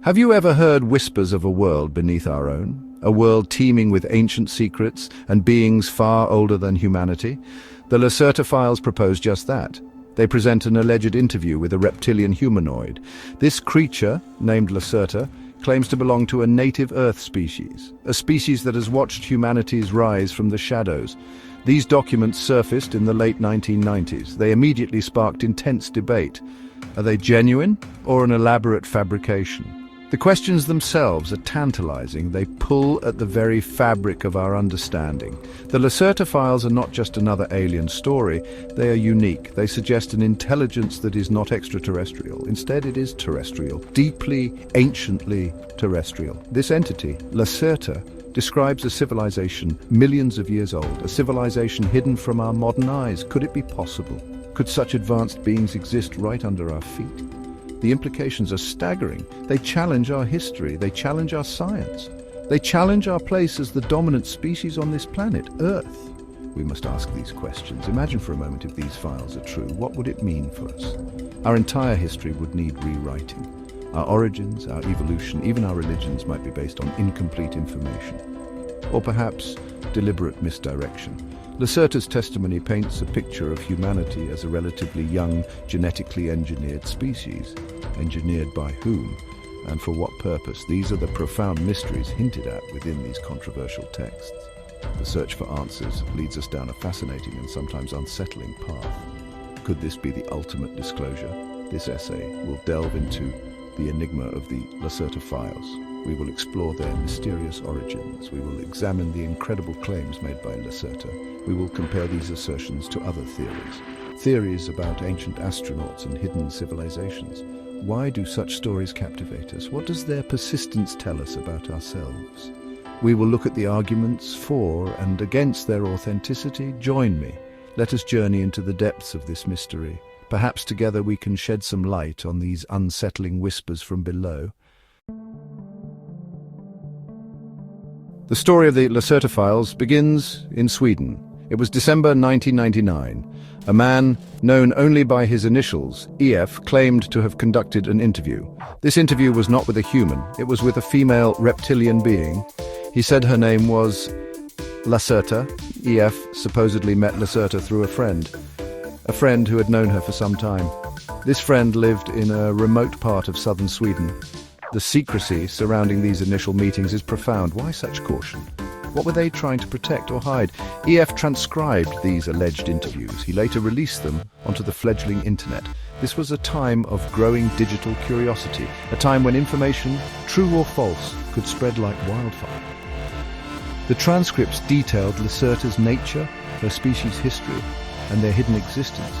Have you ever heard whispers of a world beneath our own? A world teeming with ancient secrets and beings far older than humanity? The Lucerta Files propose just that. They present an alleged interview with a reptilian humanoid. This creature, named Lacerta, claims to belong to a native Earth species, a species that has watched humanity's rise from the shadows. These documents surfaced in the late 1990s. They immediately sparked intense debate. Are they genuine or an elaborate fabrication? The questions themselves are tantalizing. They pull at the very fabric of our understanding. The Lacerta Files are not just another alien story. They are unique. They suggest an intelligence that is not extraterrestrial. Instead, it is terrestrial, deeply, anciently terrestrial. This entity, Lacerta, describes a civilization millions of years old, a civilization hidden from our modern eyes. Could it be possible? Could such advanced beings exist right under our feet? The implications are staggering. They challenge our history. They challenge our science. They challenge our place as the dominant species on this planet, Earth. We must ask these questions. Imagine for a moment if these files are true. What would it mean for us? Our entire history would need rewriting. Our origins, our evolution, even our religions might be based on incomplete information. Or perhaps deliberate misdirection. Lacerta's testimony paints a picture of humanity as a relatively young, genetically engineered species. Engineered by whom? And for what purpose? These are the profound mysteries hinted at within these controversial texts. The search for answers leads us down a fascinating and sometimes unsettling path. Could this be the ultimate disclosure? This essay will delve into the enigma of the Lacerta Files. We will explore their mysterious origins. We will examine the incredible claims made by Lacerta. We will compare these assertions to other theories. Theories about ancient astronauts and hidden civilizations. Why do such stories captivate us? What does their persistence tell us about ourselves? We will look at the arguments for and against their authenticity. Join me. Let us journey into the depths of this mystery. Perhaps together we can shed some light on these unsettling whispers from below. The story of the Lacerta Files begins in Sweden. It was December 1999. A man, known only by his initials, EF, claimed to have conducted an interview. This interview was not with a human. It was with a female reptilian being. He said her name was Lacerta. EF supposedly met Lacerta through a friend who had known her for some time. This friend lived in a remote part of southern Sweden. The secrecy surrounding these initial meetings is profound. Why such caution? What were they trying to protect or hide? EF transcribed these alleged interviews. He later released them onto the fledgling internet. This was a time of growing digital curiosity, a time when information, true or false, could spread like wildfire. The transcripts detailed Lacerta's nature, her species' history, and their hidden existence.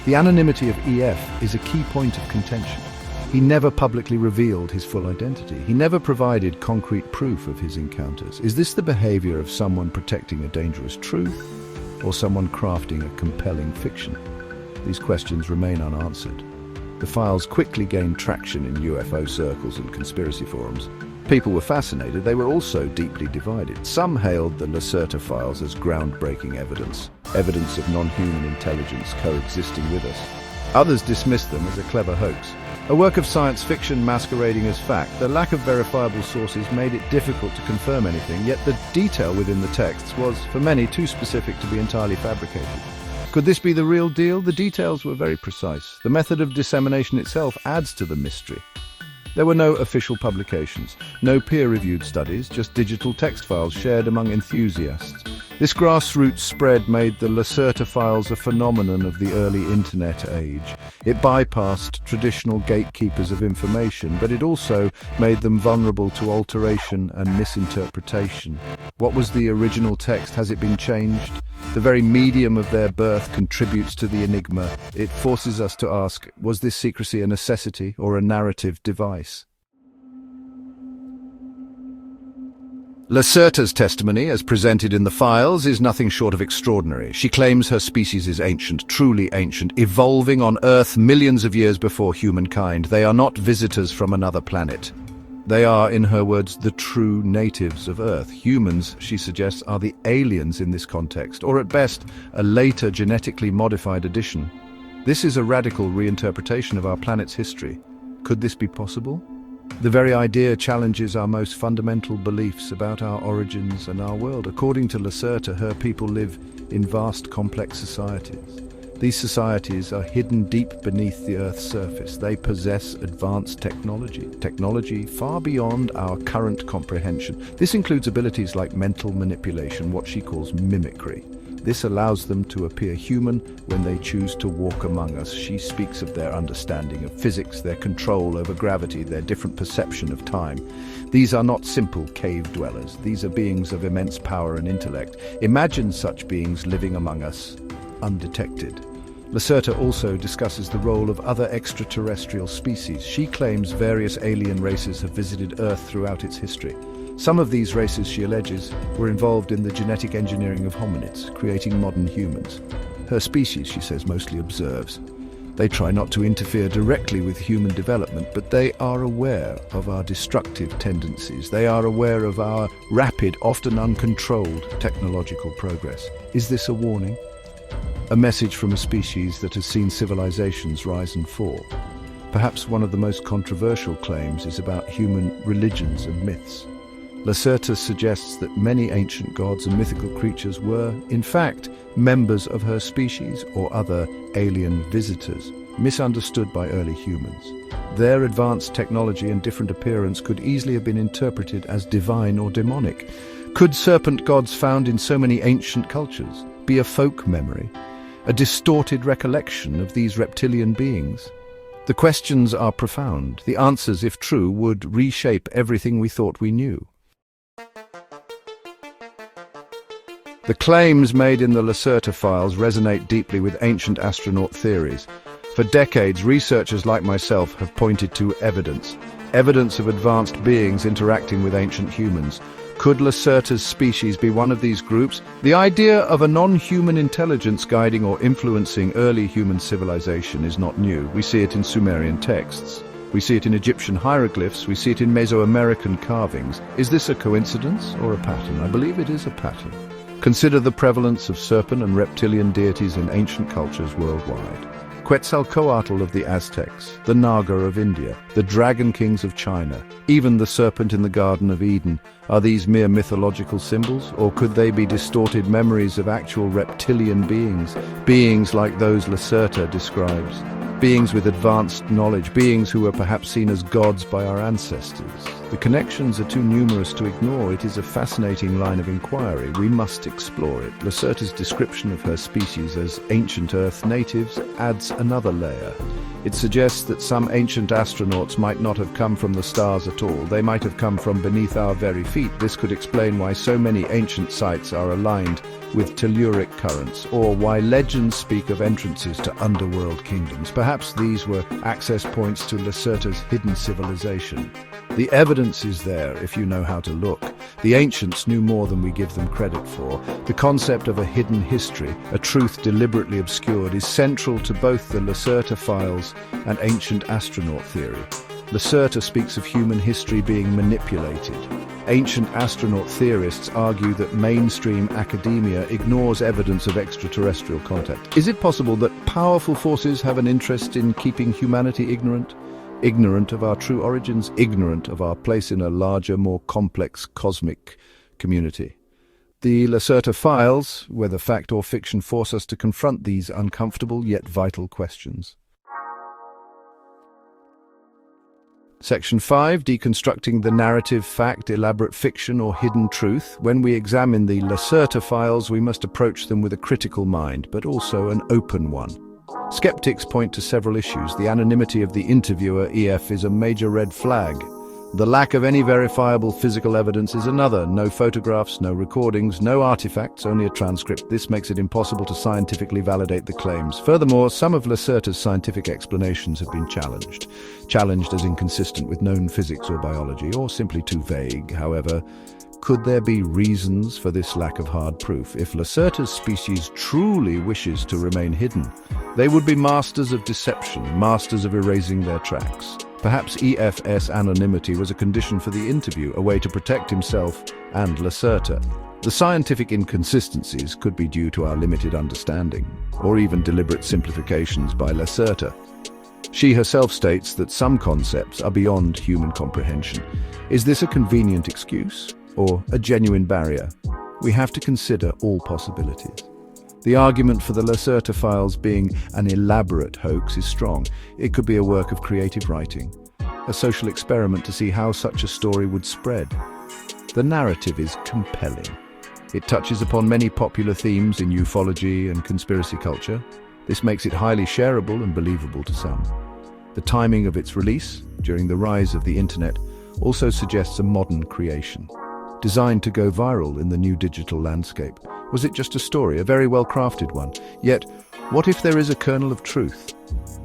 The anonymity of EF is a key point of contention. He never publicly revealed his full identity. He never provided concrete proof of his encounters. Is this the behavior of someone protecting a dangerous truth, or someone crafting a compelling fiction? These questions remain unanswered. The files quickly gained traction in UFO circles and conspiracy forums. People were fascinated. They were also deeply divided. Some hailed the Lacerta Files as groundbreaking evidence of non-human intelligence coexisting with us. Others dismissed them as a clever hoax. A work of science fiction masquerading as fact. The lack of verifiable sources made it difficult to confirm anything, yet the detail within the texts was, for many, too specific to be entirely fabricated. Could this be the real deal? The details were very precise. The method of dissemination itself adds to the mystery. There were no official publications, no peer-reviewed studies, just digital text files shared among enthusiasts. This grassroots spread made the Lacerta Files a phenomenon of the early internet age. It bypassed traditional gatekeepers of information, but it also made them vulnerable to alteration and misinterpretation. What was the original text? Has it been changed? The very medium of their birth contributes to the enigma. It forces us to ask, was this secrecy a necessity or a narrative device? Lacerta's testimony, as presented in the files, is nothing short of extraordinary. She claims her species is ancient, truly ancient, evolving on Earth millions of years before humankind. They are not visitors from another planet. They are, in her words, the true natives of Earth. Humans, she suggests, are the aliens in this context, or at best, a later genetically modified addition. This is a radical reinterpretation of our planet's history. Could this be possible? The very idea challenges our most fundamental beliefs about our origins and our world. According to Lacerta, her people live in vast, complex societies. These societies are hidden deep beneath the Earth's surface. They possess advanced technology far beyond our current comprehension. This includes abilities like mental manipulation, what she calls mimicry. This allows them to appear human when they choose to walk among us. She speaks of their understanding of physics, their control over gravity, their different perception of time. These are not simple cave dwellers. These are beings of immense power and intellect. Imagine such beings living among us, undetected. Lacerta also discusses the role of other extraterrestrial species. She claims various alien races have visited Earth throughout its history. Some of these races, she alleges, were involved in the genetic engineering of hominids, creating modern humans. Her species, she says, mostly observes. They try not to interfere directly with human development, but they are aware of our destructive tendencies. They are aware of our rapid, often uncontrolled technological progress. Is this a warning? A message from a species that has seen civilizations rise and fall. Perhaps one of the most controversial claims is about human religions and myths. Lacerta suggests that many ancient gods and mythical creatures were, in fact, members of her species or other alien visitors, misunderstood by early humans. Their advanced technology and different appearance could easily have been interpreted as divine or demonic. Could serpent gods found in so many ancient cultures be a folk memory, a distorted recollection of these reptilian beings? The questions are profound. The answers, if true, would reshape everything we thought we knew. The claims made in the Lacerta Files resonate deeply with ancient astronaut theories. For decades, researchers like myself have pointed to evidence of advanced beings interacting with ancient humans. Could Lacerta's species be one of these groups? The idea of a non-human intelligence guiding or influencing early human civilization is not new. We see it in Sumerian texts. We see it in Egyptian hieroglyphs. We see it in Mesoamerican carvings. Is this a coincidence or a pattern? I believe it is a pattern. Consider the prevalence of serpent and reptilian deities in ancient cultures worldwide. Quetzalcoatl of the Aztecs, the Naga of India, the dragon kings of China, even the serpent in the Garden of Eden. Are these mere mythological symbols, or could they be distorted memories of actual reptilian beings like those Lacerta describes? Beings with advanced knowledge, beings who were perhaps seen as gods by our ancestors. The connections are too numerous to ignore. It is a fascinating line of inquiry. We must explore it. Lacerta's description of her species as ancient Earth natives adds another layer. It suggests that some ancient astronauts might not have come from the stars at all. They might have come from beneath our very feet. This could explain why so many ancient sites are aligned with telluric currents, or why legends speak of entrances to underworld kingdoms. Perhaps these were access points to Lacerta's hidden civilization. The evidence is there if you know how to look. The ancients knew more than we give them credit for. The concept of a hidden history, a truth deliberately obscured, is central to both the Lucerta Files and ancient astronaut theory. Lacerta speaks of human history being manipulated. Ancient astronaut theorists argue that mainstream academia ignores evidence of extraterrestrial contact. Is it possible that powerful forces have an interest in keeping humanity ignorant? Ignorant of our true origins, ignorant of our place in a larger, more complex cosmic community. The Lacerta Files, whether fact or fiction, force us to confront these uncomfortable yet vital questions. Section 5, deconstructing the narrative, fact, elaborate fiction, or hidden truth. When we examine the Lacerta Files, we must approach them with a critical mind, but also an open one. Skeptics point to several issues. The anonymity of the interviewer, EF, is a major red flag. The lack of any verifiable physical evidence is another. No photographs, no recordings, no artifacts, only a transcript. This makes it impossible to scientifically validate the claims. Furthermore, some of Lacerta's scientific explanations have been challenged. Challenged as inconsistent with known physics or biology, or simply too vague. However, could there be reasons for this lack of hard proof? If Lacerta's species truly wishes to remain hidden, they would be masters of deception, masters of erasing their tracks. Perhaps EF's anonymity was a condition for the interview, a way to protect himself and Lacerta. The scientific inconsistencies could be due to our limited understanding, or even deliberate simplifications by Lacerta. She herself states that some concepts are beyond human comprehension. Is this a convenient excuse or a genuine barrier? We have to consider all possibilities. The argument for the Lacerta Files being an elaborate hoax is strong. It could be a work of creative writing, a social experiment to see how such a story would spread. The narrative is compelling. It touches upon many popular themes in ufology and conspiracy culture. This makes it highly shareable and believable to some. The timing of its release, during the rise of the internet, also suggests a modern creation, designed to go viral in the new digital landscape. Was it just a story, a very well-crafted one? Yet, what if there is a kernel of truth?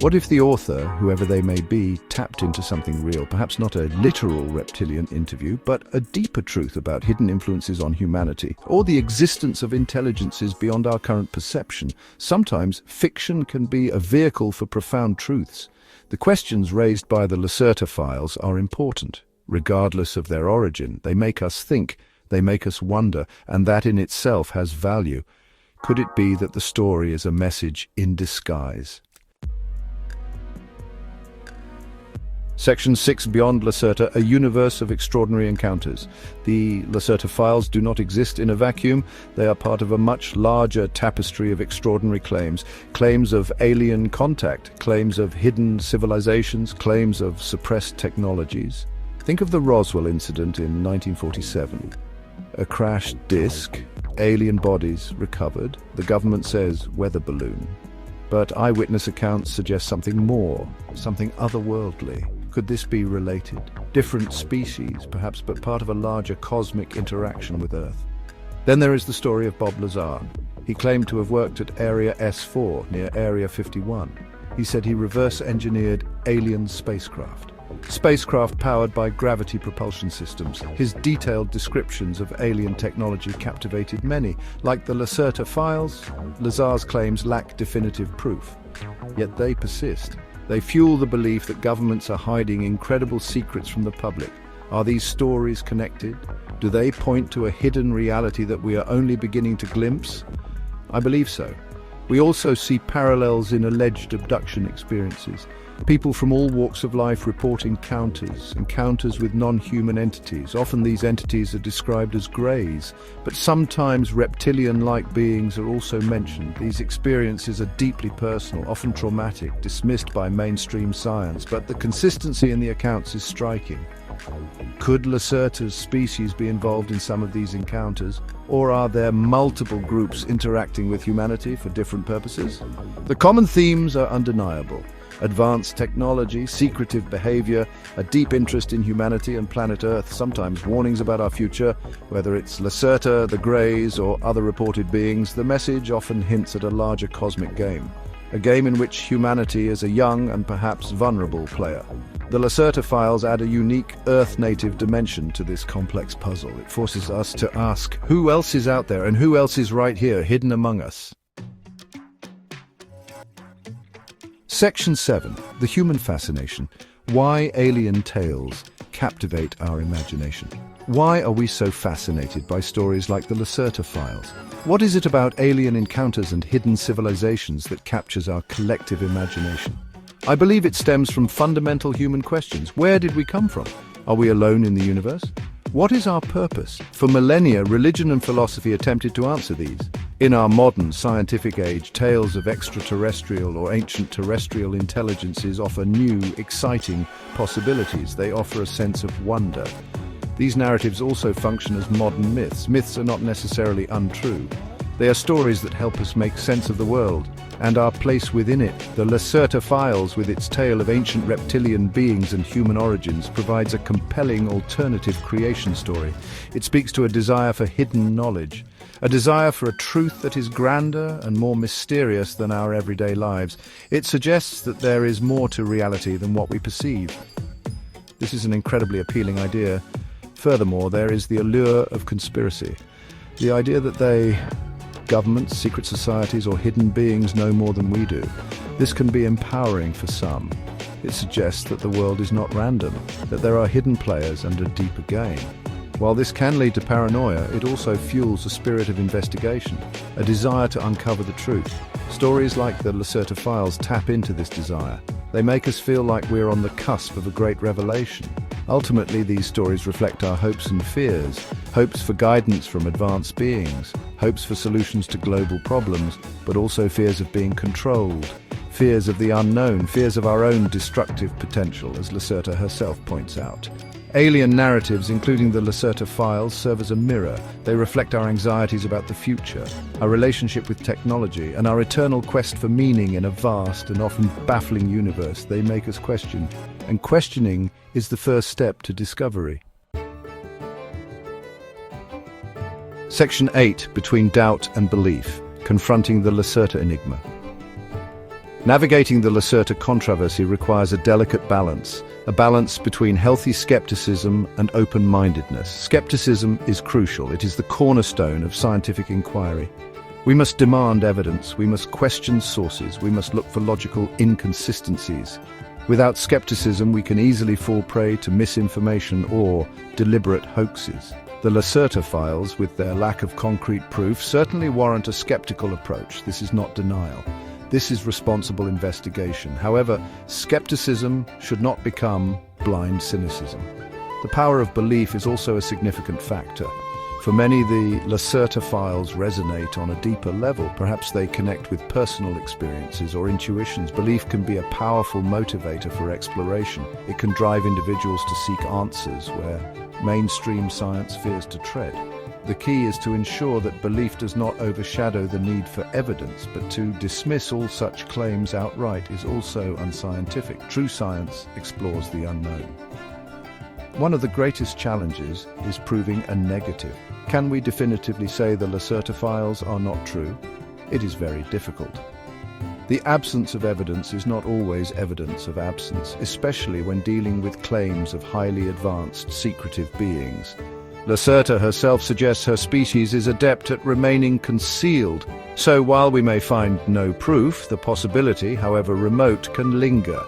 What if the author, whoever they may be, tapped into something real, perhaps not a literal reptilian interview, but a deeper truth about hidden influences on humanity, or the existence of intelligences beyond our current perception? Sometimes fiction can be a vehicle for profound truths. The questions raised by the Lucerta Files are important. Regardless of their origin, they make us think, they make us wonder, and that in itself has value. Could it be that the story is a message in disguise? Section 6, Beyond Lacerta, a universe of extraordinary encounters. The Lacerta Files do not exist in a vacuum. They are part of a much larger tapestry of extraordinary claims. Claims of alien contact, claims of hidden civilizations, claims of suppressed technologies. Think of the Roswell incident in 1947. A crashed disk, alien bodies recovered. The government says weather balloon. But eyewitness accounts suggest something more, something otherworldly. Could this be related? Different species, perhaps, but part of a larger cosmic interaction with Earth. Then there is the story of Bob Lazar. He claimed to have worked at Area S4 near Area 51. He said he reverse-engineered alien spacecraft powered by gravity propulsion systems. His detailed descriptions of alien technology captivated many. Like the Lacerta Files, Lazar's claims lack definitive proof. Yet they persist. They fuel the belief that governments are hiding incredible secrets from the public. Are these stories connected? Do they point to a hidden reality that we are only beginning to glimpse? I believe so. We also see parallels in alleged abduction experiences. People from all walks of life report encounters with non-human entities. Often these entities are described as greys, but sometimes reptilian-like beings are also mentioned. These experiences are deeply personal, often traumatic, dismissed by mainstream science, but the consistency in the accounts is striking. Could Lacerta's species be involved in some of these encounters, or are there multiple groups interacting with humanity for different purposes? The common themes are undeniable. Advanced technology, secretive behavior, a deep interest in humanity and planet Earth, sometimes warnings about our future. Whether it's Lacerta, the Greys, or other reported beings, the message often hints at a larger cosmic game. A game in which humanity is a young and perhaps vulnerable player. The Lacerta Files add a unique Earth-native dimension to this complex puzzle. It forces us to ask, who else is out there and who else is right here, hidden among us? Section 7. The Human Fascination. Why alien tales captivate our imagination. Why are we so fascinated by stories like the Lacerta Files? What is it about alien encounters and hidden civilizations that captures our collective imagination? I believe it stems from fundamental human questions. Where did we come from? Are we alone in the universe? What is our purpose? For millennia, religion and philosophy attempted to answer these. In our modern scientific age, tales of extraterrestrial or ancient terrestrial intelligences offer new, exciting possibilities. They offer a sense of wonder. These narratives also function as modern myths. Myths are not necessarily untrue. They are stories that help us make sense of the world and our place within it. The Lacerta Files, with its tale of ancient reptilian beings and human origins, provides a compelling alternative creation story. It speaks to a desire for hidden knowledge, a desire for a truth that is grander and more mysterious than our everyday lives. It suggests that there is more to reality than what we perceive. This is an incredibly appealing idea. Furthermore, there is the allure of conspiracy. The idea that governments, secret societies, or hidden beings know more than we do. This can be empowering for some. It suggests that the world is not random, that there are hidden players and a deeper game. While this can lead to paranoia, it also fuels a spirit of investigation, a desire to uncover the truth. Stories like the Lacerta Files tap into this desire. They make us feel like we're on the cusp of a great revelation. Ultimately, these stories reflect our hopes and fears, hopes for guidance from advanced beings, hopes for solutions to global problems, but also fears of being controlled, fears of the unknown, fears of our own destructive potential, as Lacerta herself points out. Alien narratives, including the Lacerta Files, serve as a mirror. They reflect our anxieties about the future, our relationship with technology, and our eternal quest for meaning in a vast and often baffling universe. They make us question, and questioning is the first step to discovery. Section 8, Between Doubt and Belief, Confronting the Lacerta Enigma. Navigating the Lacerta controversy requires a delicate balance, a balance between healthy skepticism and open-mindedness. Skepticism is crucial. It is the cornerstone of scientific inquiry. We must demand evidence, we must question sources, we must look for logical inconsistencies. Without skepticism, we can easily fall prey to misinformation or deliberate hoaxes. The Lucerta Files, with their lack of concrete proof, certainly warrant a skeptical approach. This is not denial. This is responsible investigation. However, skepticism should not become blind cynicism. The power of belief is also a significant factor. For many, the Lacerta Files resonate on a deeper level. Perhaps they connect with personal experiences or intuitions. Belief can be a powerful motivator for exploration. It can drive individuals to seek answers where mainstream science fears to tread. The key is to ensure that belief does not overshadow the need for evidence, but to dismiss all such claims outright is also unscientific. True science explores the unknown. One of the greatest challenges is proving a negative. Can we definitively say the Lacerta Files are not true? It is very difficult. The absence of evidence is not always evidence of absence, especially when dealing with claims of highly advanced, secretive beings. Lacerta herself suggests her species is adept at remaining concealed. So while we may find no proof, the possibility, however remote, can linger.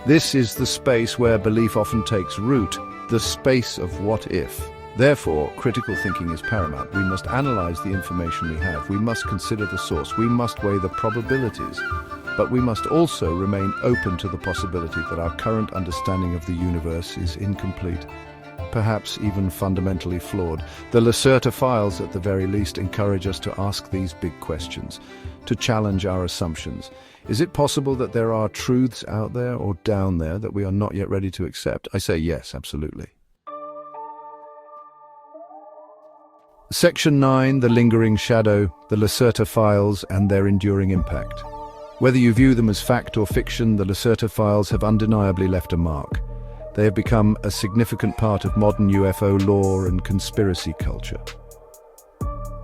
This is the space where belief often takes root, the space of what if. Therefore, critical thinking is paramount. We must analyze the information we have. We must consider the source. We must weigh the probabilities. But we must also remain open to the possibility that our current understanding of the universe is incomplete, perhaps even fundamentally flawed. The Lacerta Files, at the very least, encourage us to ask these big questions, to challenge our assumptions. Is it possible that there are truths out there or down there that we are not yet ready to accept? I say yes, absolutely. Section 9, The Lingering Shadow, the Lacerta Files and their enduring impact. Whether you view them as fact or fiction, the Lacerta Files have undeniably left a mark. They have become a significant part of modern UFO lore and conspiracy culture.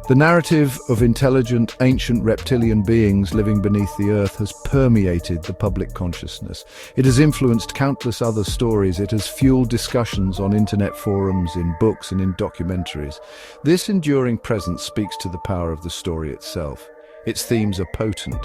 The narrative of intelligent, ancient reptilian beings living beneath the Earth has permeated the public consciousness. It has influenced countless other stories. It has fueled discussions on internet forums, in books and in documentaries. This enduring presence speaks to the power of the story itself. Its themes are potent.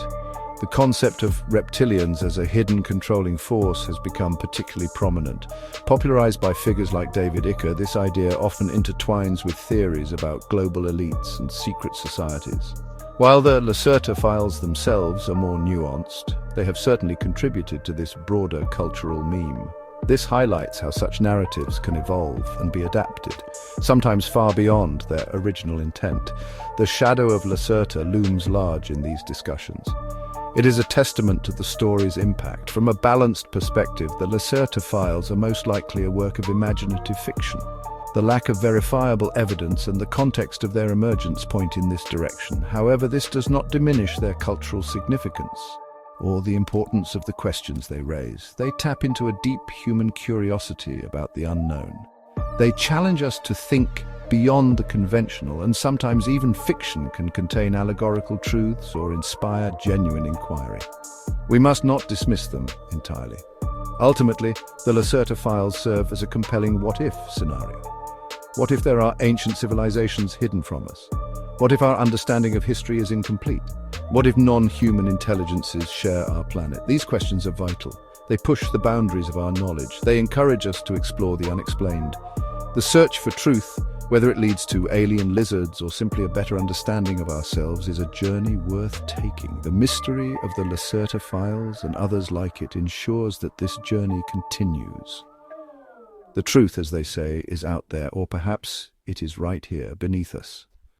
The concept of reptilians as a hidden controlling force has become particularly prominent. Popularized by figures like David Icke, this idea often intertwines with theories about global elites and secret societies. While the Lacerta Files themselves are more nuanced, they have certainly contributed to this broader cultural meme. This highlights how such narratives can evolve and be adapted, sometimes far beyond their original intent. The shadow of Lacerta looms large in these discussions. It is a testament to the story's impact. From a balanced perspective, the Lacerta Files are most likely a work of imaginative fiction. The lack of verifiable evidence and the context of their emergence point in this direction. However, this does not diminish their cultural significance or the importance of the questions they raise. They tap into a deep human curiosity about the unknown. They challenge us to think beyond the conventional, and sometimes even fiction can contain allegorical truths or inspire genuine inquiry. We must not dismiss them entirely. Ultimately, the Lacerta Files serve as a compelling what-if scenario. What if there are ancient civilizations hidden from us? What if our understanding of history is incomplete? What if non-human intelligences share our planet? These questions are vital. They push the boundaries of our knowledge. They encourage us to explore the unexplained. The search for truth Whether it leads to alien lizards or simply a better understanding of ourselves is a journey worth taking. The mystery of the Lacerta Files and others like it ensures that this journey continues. The truth, as they say, is out there, or perhaps it is right here beneath us.